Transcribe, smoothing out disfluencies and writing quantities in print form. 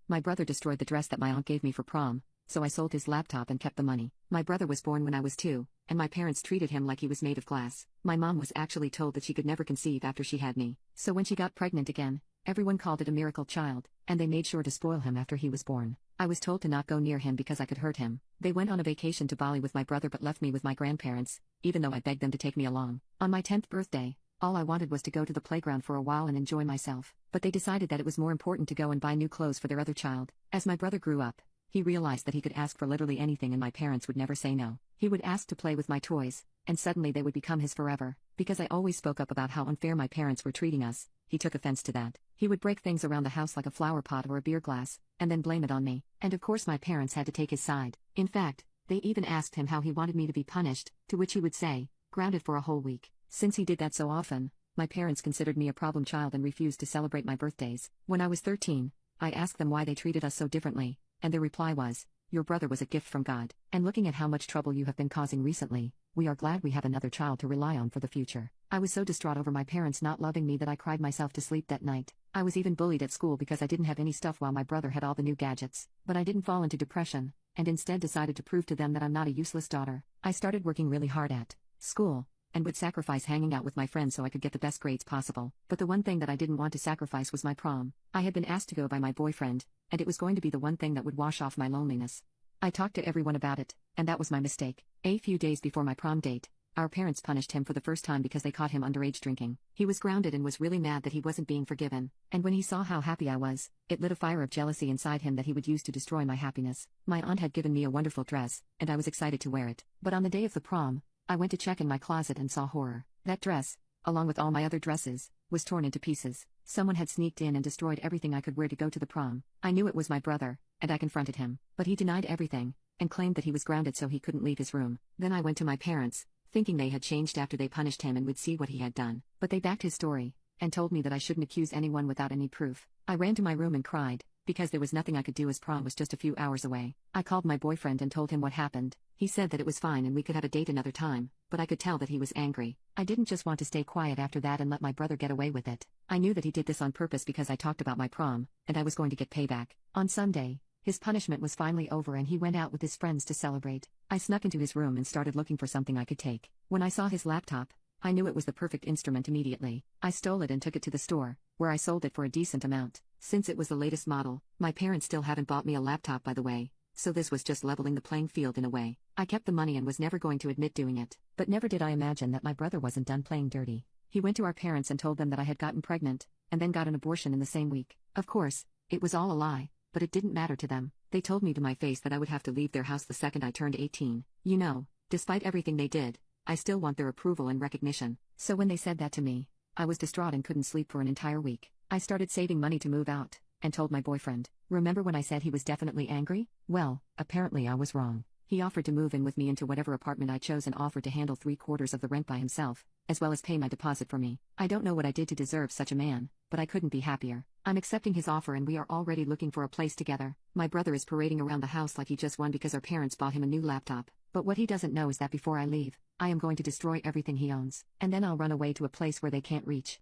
My brother destroyed the dress that my aunt gave me for prom, so I sold his laptop and kept the money. My brother was born when I was 2, and my parents treated him like he was made of glass. My mom was actually told that she could never conceive after she had me, so when she got pregnant again, everyone called it a miracle child, and they made sure to spoil him after he was born. I was told to not go near him because I could hurt him. They went on a vacation to Bali with my brother but left me with my grandparents, even though I begged them to take me along. On my 10th birthday, all I wanted was to go to the playground for a while and enjoy myself, but they decided that it was more important to go and buy new clothes for their other child. As my brother grew up, he realized that he could ask for literally anything and my parents would never say no. He would ask to play with my toys, and suddenly they would become his forever. Because I always spoke up about how unfair my parents were treating us, he took offense to that. He would break things around the house like a flower pot or a beer glass, and then blame it on me. And of course my parents had to take his side. In fact, they even asked him how he wanted me to be punished, to which he would say, grounded for a whole week. Since he did that so often, my parents considered me a problem child and refused to celebrate my birthdays. When I was 13, I asked them why they treated us so differently, and their reply was, "Your brother was a gift from God. And looking at how much trouble you have been causing recently, we are glad we have another child to rely on for the future." I was so distraught over my parents not loving me that I cried myself to sleep that night. I was even bullied at school because I didn't have any stuff while my brother had all the new gadgets. But I didn't fall into depression, and instead decided to prove to them that I'm not a useless daughter. I started working really hard at school, and would sacrifice hanging out with my friends so I could get the best grades possible. But the one thing that I didn't want to sacrifice was my prom. I had been asked to go by my boyfriend, and it was going to be the one thing that would wash off my loneliness. I talked to everyone about it, and that was my mistake. A few days before my prom date, our parents punished him for the first time because they caught him underage drinking. He was grounded and was really mad that he wasn't being forgiven, and when he saw how happy I was, it lit a fire of jealousy inside him that he would use to destroy my happiness. My aunt had given me a wonderful dress, and I was excited to wear it. But on the day of the prom, I went to check in my closet and saw horror. That dress, along with all my other dresses, was torn into pieces. Someone had sneaked in and destroyed everything I could wear to go to the prom. I knew it was my brother, and I confronted him, but he denied everything, and claimed that he was grounded so he couldn't leave his room. Then I went to my parents, thinking they had changed after they punished him and would see what he had done. But they backed his story, and told me that I shouldn't accuse anyone without any proof. I ran to my room and cried, because there was nothing I could do as prom was just a few hours away. I called my boyfriend and told him what happened. He said that it was fine and we could have a date another time, but I could tell that he was angry. I didn't just want to stay quiet after that and let my brother get away with it. I knew that he did this on purpose because I talked about my prom, and I was going to get payback. On Sunday, his punishment was finally over and he went out with his friends to celebrate. I snuck into his room and started looking for something I could take. When I saw his laptop, I knew it was the perfect instrument immediately. I stole it and took it to the store, where I sold it for a decent amount. Since it was the latest model, my parents still haven't bought me a laptop by the way, so this was just leveling the playing field in a way. I kept the money and was never going to admit doing it. But never did I imagine that my brother wasn't done playing dirty. He went to our parents and told them that I had gotten pregnant, and then got an abortion in the same week. Of course, it was all a lie, but it didn't matter to them. They told me to my face that I would have to leave their house the second I turned 18. You know, despite everything they did, I still want their approval and recognition. So when they said that to me, I was distraught and couldn't sleep for an entire week. I started saving money to move out, and told my boyfriend. Remember when I said he was definitely angry? Well, apparently I was wrong. He offered to move in with me into whatever apartment I chose and offered to handle 3/4 of the rent by himself, as well as pay my deposit for me. I don't know what I did to deserve such a man, but I couldn't be happier. I'm accepting his offer and we are already looking for a place together. My brother is parading around the house like he just won because our parents bought him a new laptop. But what he doesn't know is that before I leave, I am going to destroy everything he owns, and then I'll run away to a place where they can't reach.